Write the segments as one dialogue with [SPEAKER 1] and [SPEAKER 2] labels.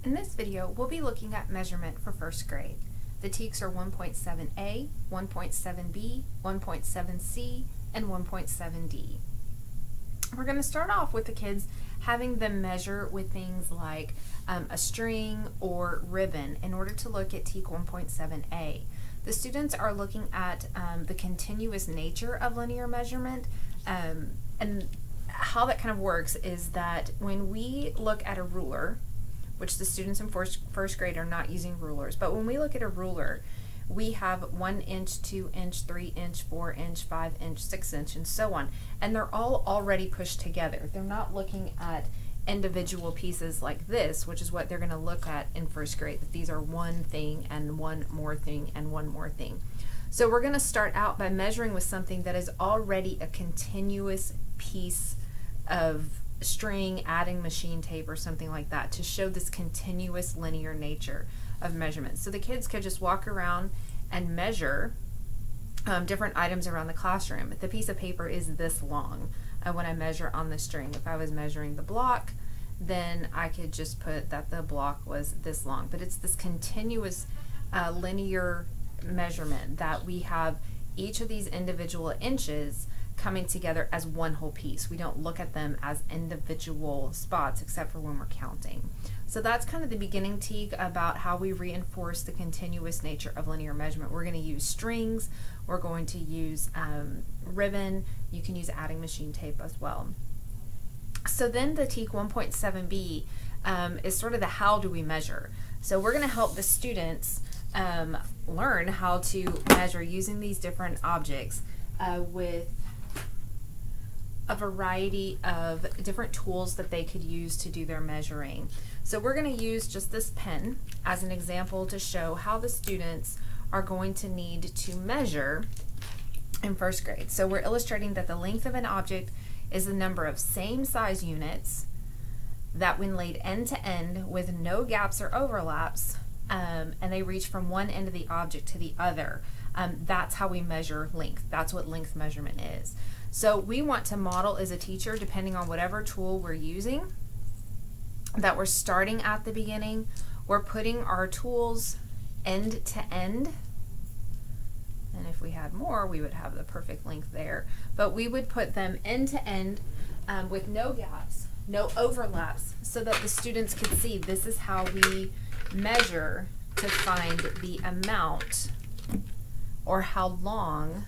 [SPEAKER 1] In this video, we'll be looking at measurement for first grade. The TEKS are 1.7a, 1.7b, 1.7c, and 1.7d. We're going to start off with the kids having them measure with things like a string or ribbon in order to look at TEK 1.7a. The students are looking at the continuous nature of linear measurement, and how that kind of works is that when we look at a ruler, which the students in first grade are not using rulers, but when we look at a ruler, we have 1 inch, 2 inch, 3 inch, 4 inch, 5 inch, 6 inch, and so on. And they're all already pushed together. They're not looking at individual pieces like this, which is what they're going to look at in first grade, that these are one thing and one more thing and one more thing. So we're going to start out by measuring with something that is already a continuous piece of string, adding machine tape or something like that to show this continuous linear nature of measurement. So the kids could just walk around and measure different items around the classroom. The piece of paper is this long when I measure on the string. If I was measuring the block, then I could just put that the block was this long. But it's this continuous linear measurement that we have each of these individual inches coming together as one whole piece. We don't look at them as individual spots except for when we're counting. So that's kind of the beginning TEK about how we reinforce the continuous nature of linear measurement. We're going to use strings, we're going to use ribbon, you can use adding machine tape as well. So then the TEK 1.7b is sort of the how do we measure. So we're going to help the students learn how to measure using these different objects with a variety of different tools that they could use to do their measuring. So we're going to use just this pen as an example to show how the students are going to need to measure in first grade. So we're illustrating that the length of an object is the number of same size units that when laid end to end with no gaps or overlaps, and they reach from one end of the object to the other. That's how we measure length. That's what length measurement is. So we want to model as a teacher, depending on whatever tool we're using, that we're starting at the beginning. We're putting our tools end to end. And if we had more, we would have the perfect length there. But we would put them end to end with no gaps, no overlaps, so that the students could see this is how we measure to find the amount or how long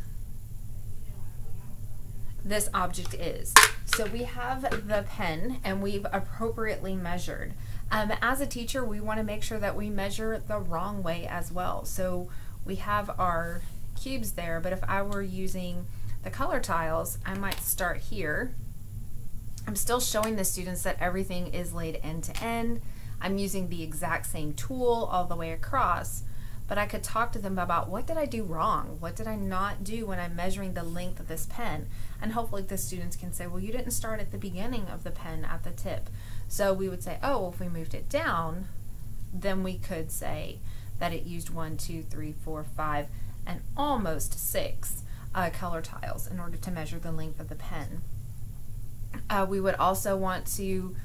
[SPEAKER 1] this object is. So we have the pen and we've appropriately measured. As a teacher, we want to make sure that we measure the wrong way as well. So we have our cubes there, but if I were using the color tiles, I might start here. I'm still showing the students that everything is laid end to end. I'm using the exact same tool all the way across, but I could talk to them about what did I do wrong? What did I not do when I'm measuring the length of this pen? And hopefully the students can say, well, you didn't start at the beginning of the pen at the tip. So we would say, oh, well, if we moved it down, then we could say that it used 1, 2, 3, 4, 5, and almost 6 color tiles in order to measure the length of the pen. We would also want to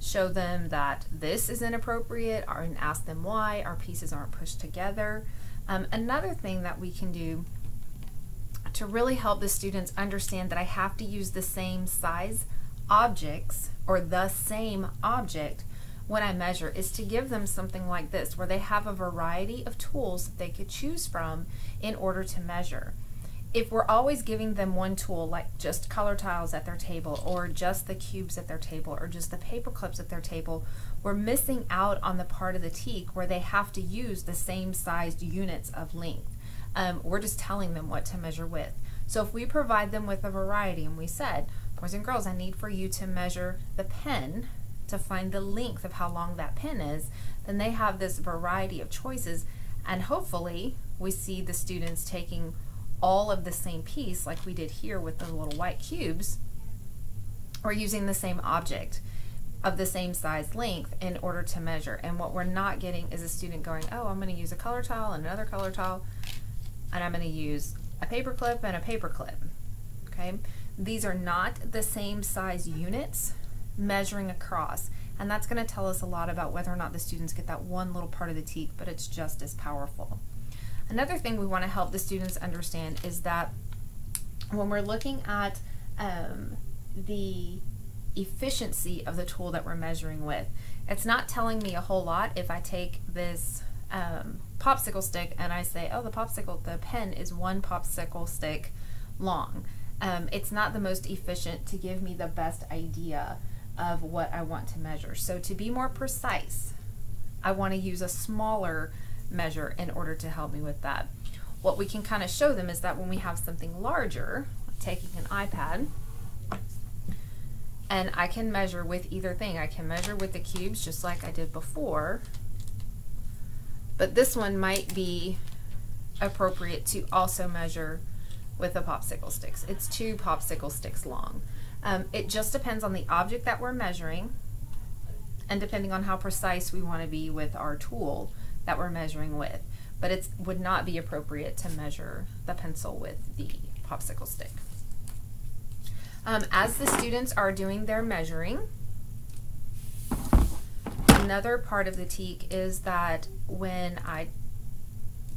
[SPEAKER 1] show them that this is inappropriate and ask them why our pieces aren't pushed together. Another thing that we can do to really help the students understand that I have to use the same size objects or the same object when I measure is to give them something like this where they have a variety of tools that they could choose from in order to measure. If we're always giving them one tool, like just color tiles at their table, or just the cubes at their table, or just the paper clips at their table, we're missing out on the part of the TEK where they have to use the same sized units of length. We're just telling them what to measure with. So if we provide them with a variety, and we said, boys and girls, I need for you to measure the pen to find the length of how long that pen is, then they have this variety of choices, and hopefully we see the students taking all of the same piece like we did here with the little white cubes, or using the same object of the same size length in order to measure. And what we're not getting is a student going, oh, I'm going to use a color tile and another color tile, and I'm going to use a paper clip and a paper clip. Okay, these are not the same size units measuring across. and that's going to tell us a lot about whether or not the students get that one little part of the teak, but it's just as powerful. Another thing we want to help the students understand is that when we're looking at the efficiency of the tool that we're measuring with, it's not telling me a whole lot if I take this popsicle stick and I say, oh, the pen is 1 popsicle stick long. It's not the most efficient to give me the best idea of what I want to measure. So to be more precise, I want to use a smaller measure in order to help me with that. What we can kind of show them is that when we have something larger, like taking an iPad, and I can measure with either thing. I can measure with the cubes just like I did before, but this one might be appropriate to also measure with the popsicle sticks. It's 2 popsicle sticks long. It just depends on the object that we're measuring, and depending on how precise we want to be with our tool that we're measuring with. But it would not be appropriate to measure the pencil with the popsicle stick. As the students are doing their measuring, another part of the teak is that when I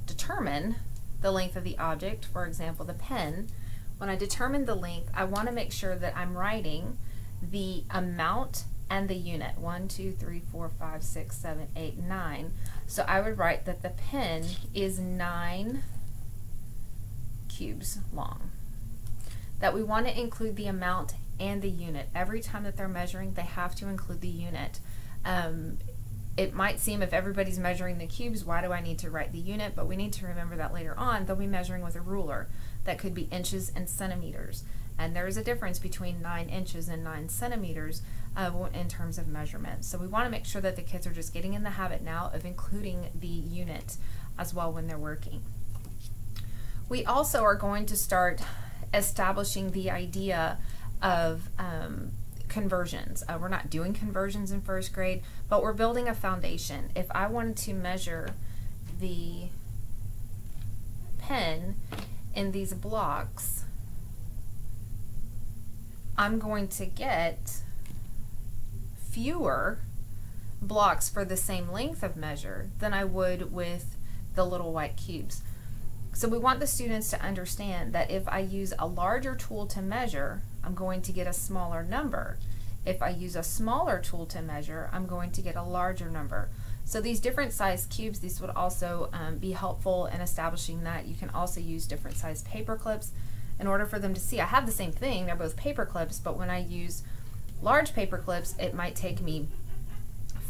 [SPEAKER 1] determine the length of the object, for example the pen, when I determine the length, I want to make sure that I'm writing the amount and the unit. 1, 2, 3, 4, 5, 6, 7, 8, 9. So I would write that the pen is 9 cubes long. That we want to include the amount and the unit. Every time that they're measuring, they have to include the unit. It might seem, if everybody's measuring the cubes, why do I need to write the unit? But we need to remember that later on they'll be measuring with a ruler. That could be inches and centimeters. And there is a difference between 9 inches and 9 centimeters in terms of measurement. So we want to make sure that the kids are just getting in the habit now of including the unit as well when they're working. We also are going to start establishing the idea of conversions. We're not doing conversions in first grade, but we're building a foundation. If I wanted to measure the pen in these blocks, I'm going to get fewer blocks for the same length of measure than I would with the little white cubes. So we want the students to understand that if I use a larger tool to measure, I'm going to get a smaller number. If I use a smaller tool to measure, I'm going to get a larger number. So these different size cubes, these would also be helpful in establishing that. You can also use different size paper clips in order for them to see I have the same thing, they're both paper clips, but when I use large paper clips, it might take me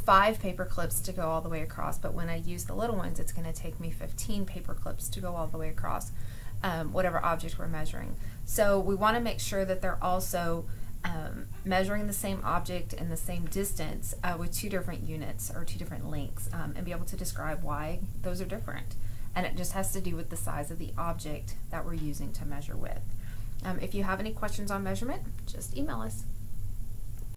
[SPEAKER 1] 5 paper clips to go all the way across, but when I use the little ones, it's going to take me 15 paper clips to go all the way across whatever object we're measuring. So we want to make sure that they're also measuring the same object in the same distance with 2 different units or 2 different lengths, and be able to describe why those are different. And it just has to do with the size of the object that we're using to measure with. If you have any questions on measurement, just email us.